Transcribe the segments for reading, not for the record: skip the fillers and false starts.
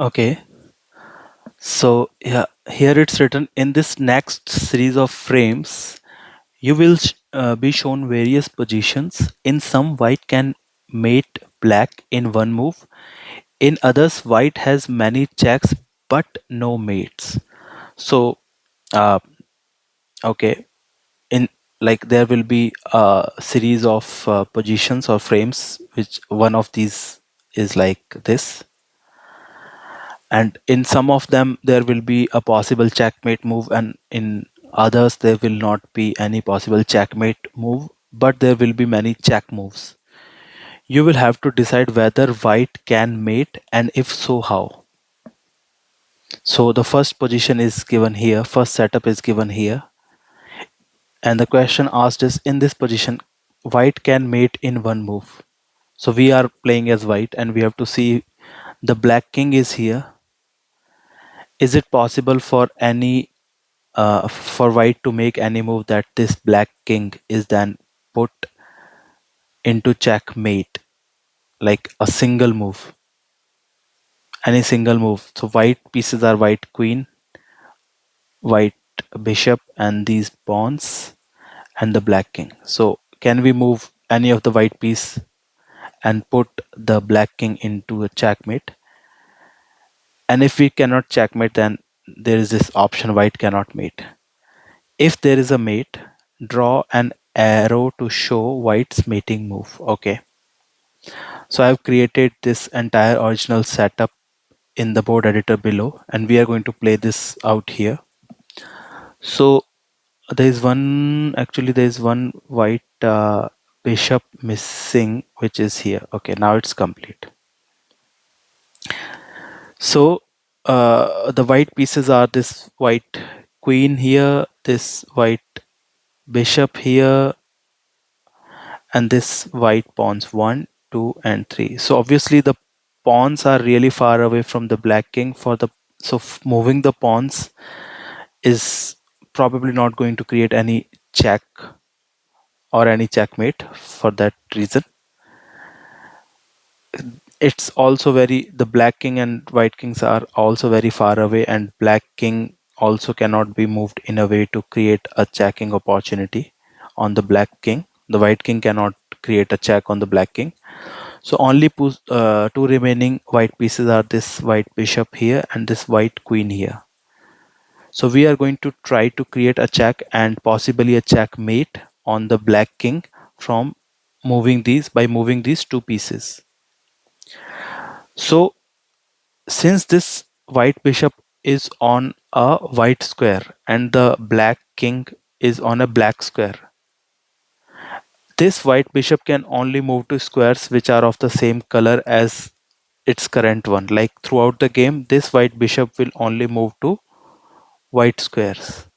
Okay, so yeah, here it's written in this next series of frames, you will be shown various positions. In some, white can mate black in one move. In others, white has many checks but no mates. So, uh, okay, in like there will be a series of positions or frames, which one of these is like this, and in some of them there will be a possible checkmate move, and in others there will not be any possible checkmate move, but there will be many check moves. You will have to decide whether white can mate, and if so, how. So the first position is given here, first setup is given here, and the question asked is, in this position white can mate in one move. So we are playing as white and we have to see the black king is here. Is it possible for any for white to make any move that this black king is then put into checkmate, like a single move, any single move. So white pieces are white queen, white bishop, and these pawns, and the black king. So can we move any of the white piece and put the black king into a checkmate? And if we cannot checkmate, then there is this option white cannot mate. If there is a mate, draw an arrow to show white's mating move. Okay. So I've created this entire original setup in the board editor below, and we are going to play this out here. So there is one white bishop missing, which is here. Okay, now it's complete. So the white pieces are this white queen here, this white bishop here, and this white pawns 1, 2, and 3. So obviously the pawns are really far away from the black king. Moving the pawns is probably not going to create any check or any checkmate. For that reason, it's also very, the black king and white kings are also very far away, and black king also cannot be moved in a way to create a checking opportunity on the black king. The white king cannot create a check on the black king. So only two remaining white pieces are this white bishop here and this white queen here. So we are going to try to create a check and possibly a checkmate on the black king from moving these two pieces. So since this white bishop is on a white square and the black king is on a black square, this white bishop can only move to squares which are of the same color as its current one. Like throughout the game, this white bishop will only move to white squares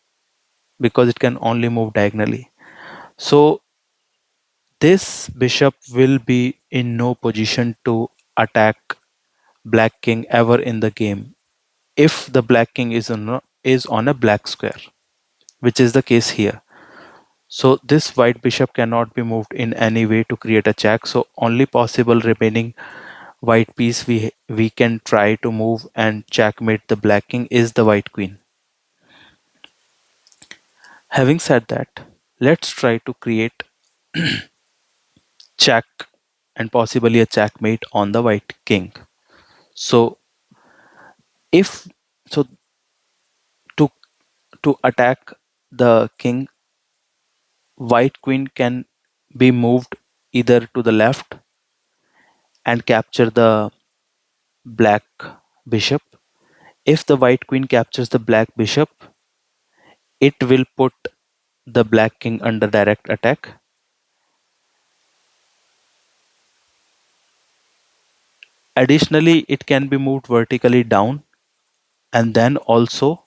because it can only move diagonally. So this bishop will be in no position to attack black king ever in the game if the black king is on a black square, which is the case here. So this white bishop cannot be moved in any way to create a check. So only possible remaining white piece we can try to move and checkmate the black king is the white queen. Having said that, let's try to create check and possibly a checkmate on the white king. So if so to attack the king, white queen can be moved either to the left and capture the black bishop. If the white queen captures the black bishop, it will put the black king under direct attack. Additionally, it can be moved vertically down, and then also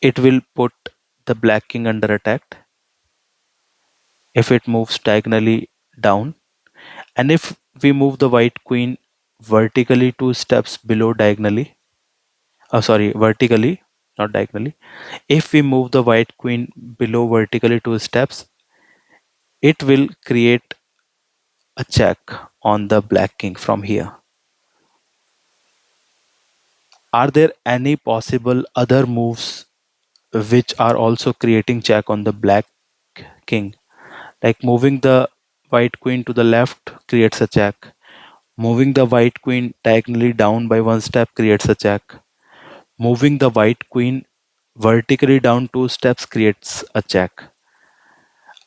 it will put the black king under attack if it moves diagonally down. And if we move the white queen vertically 2 steps below diagonally, vertically, not diagonally. If we move the white queen below vertically 2 steps, it will create a check on the black king from here. Are there any possible other moves which are also creating check on the black king? Like moving the white queen to the left creates a check. Moving the white queen diagonally down by one step creates a check. Moving the white queen vertically down two steps creates a check.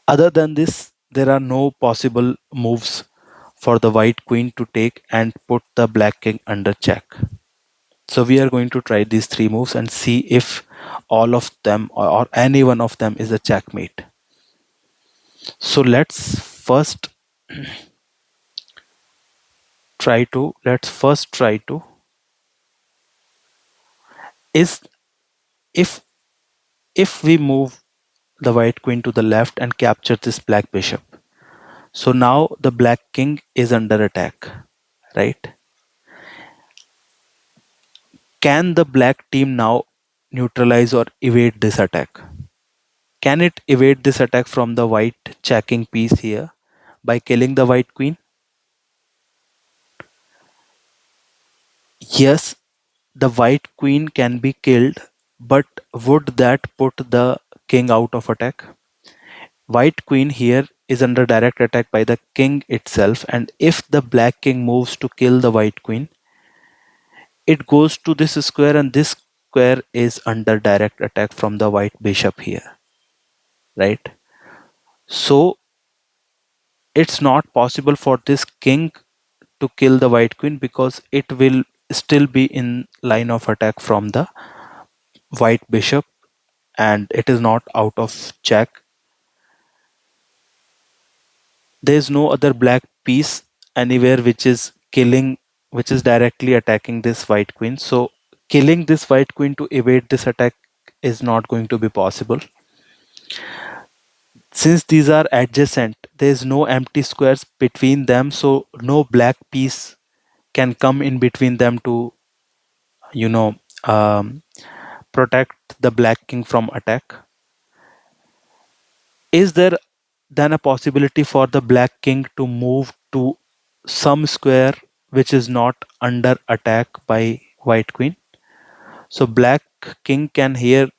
Other than this, there are no possible moves for the white queen to take and put the black king under check. So we are going to try these three moves and see if all of them or any one of them is a checkmate. So let's first try to is if we move the white queen to the left and capture this black bishop. So now the black king is under attack, right? Can the black team now neutralize or evade this attack? Can it evade this attack from the white checking piece here by killing the white queen? Yes, the white queen can be killed, but would that put the king out of attack? White queen here is under direct attack by the king itself, and if the black king moves to kill the white queen, it goes to this square, and this square is under direct attack from the white bishop here, right? So it's not possible for this king to kill the white queen because it will still be in line of attack from the white bishop, and it is not out of check. There is no other black piece anywhere which is directly attacking this white queen. So killing this white queen to evade this attack is not going to be possible. Since these are adjacent, there is no empty squares between them, so no black piece can come in between them to, you know, um, protect the black king from attack. Is there then a possibility for the black king to move to some square which is not under attack by white queen? So black king can here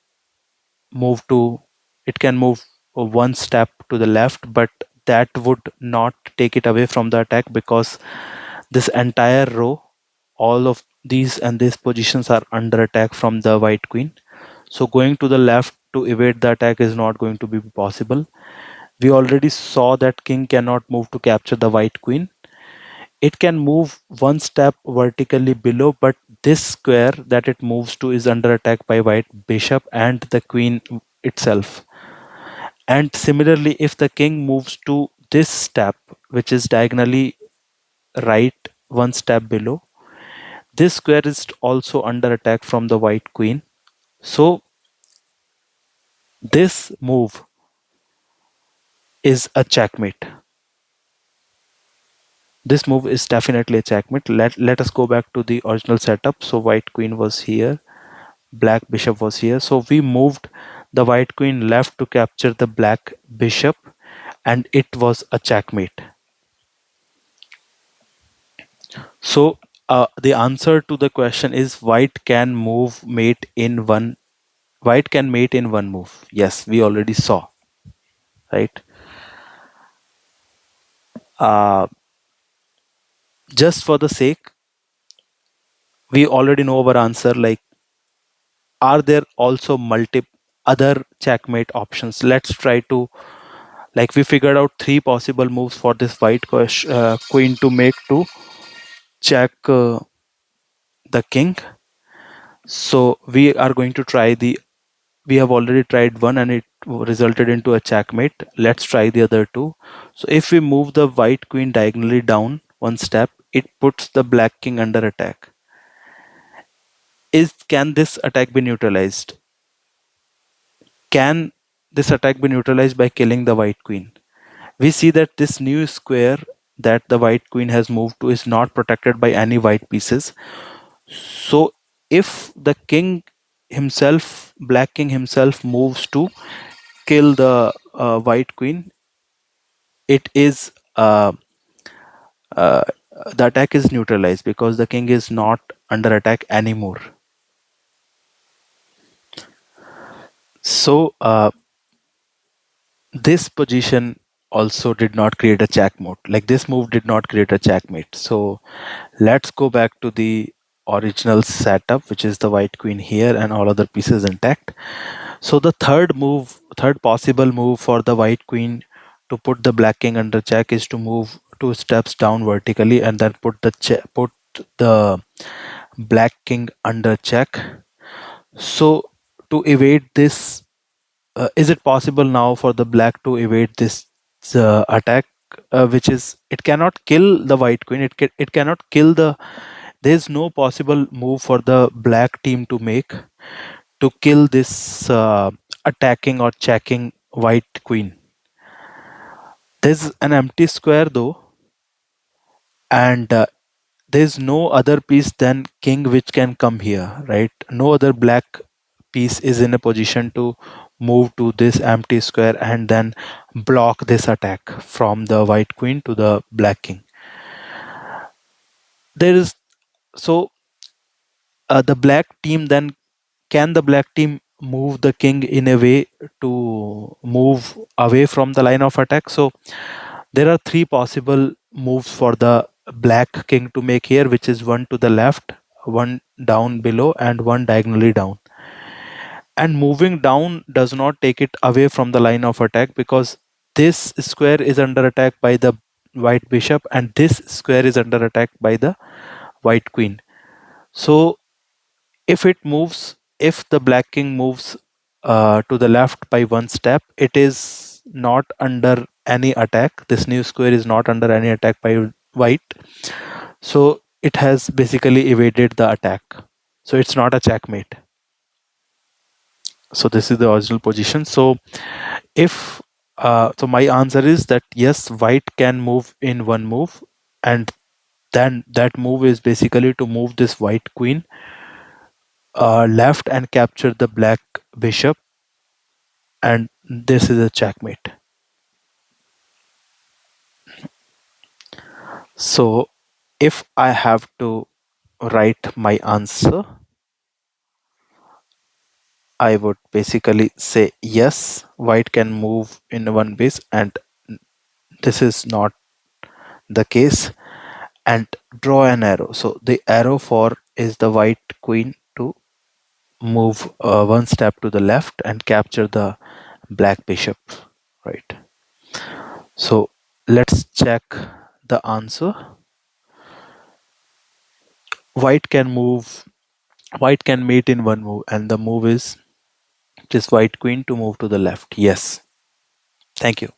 move to, it can move one step to the left, but that would not take it away from the attack because this entire row, all of these and these positions are under attack from the white queen. So going to the left to evade the attack is not going to be possible. We already saw that king cannot move to capture the white queen. It can move one step vertically below, but this square that it moves to is under attack by white bishop and the queen itself. And similarly, if the king moves to this step, which is diagonally right one step below, this square is also under attack from the white queen. So this move is a checkmate. This move is definitely a checkmate. Let us go back to the original setup. So white queen was here, black bishop was here. So we moved the white queen left to capture the black bishop, and it was a checkmate. So the answer to the question is white can move mate in one. White can mate in one move. Yes, we already saw, right? Uh, just for the sake, we already know our answer. Like, are there also multiple other checkmate options? Let's try to, like, we figured out three possible moves for this queen to make to check the king. So we are going to try the, we have already tried one and it resulted into a checkmate. Let's try the other two. So if we move the white queen diagonally down one step, it puts the black king under attack. Can this attack be neutralized? Can this attack be neutralized by killing the white queen? We see that this new square that the white queen has moved to is not protected by any white pieces. So if the king himself, black king himself, moves to kill the white queen, it is uh, the attack is neutralized because the king is not under attack anymore. So this position also did not create a checkmate. Like this move did not create a checkmate. So let's go back to the original setup, which is the white queen here and all other pieces intact. So the third possible move for the white queen to put the black king under check is to move 2 steps down vertically and then put the black king under check. So to evade this, is it possible now for the black to evade this attack? Which is, it cannot kill the white queen. It cannot kill the. There is no possible move for the black team to make to kill this attacking or checking white queen. There's an empty square though, and there's no other piece than king which can come here, right? No other black piece is in a position to move to this empty square and then block this attack from the white queen to the black king. There is so the black team then, can the black team move the king in a way to move away from the line of attack? So there are three possible moves for the black king to make here, which is one to the left, one down below, and one diagonally down. And moving down does not take it away from the line of attack, because this square is under attack by the white bishop and this square is under attack by the white queen. So if the black king moves to the left by 1 step, it is not under any attack. This new square is not under any attack by white. So it has basically evaded the attack. So it's not a checkmate. So this is the original position. So if so my answer is that yes, white can move in one move, and then that move is basically to move this white queen left and capture the black bishop, and this is a checkmate. So if I have to write my answer, I would basically say yes, white can move in one base, and this is not the case, and draw an arrow. So the arrow for is the white queen to move 1 step to the left and capture the black bishop, right? So let's check the answer. White can move, white can mate in one move, and the move is just white queen to move to the left. Yes. Thank you.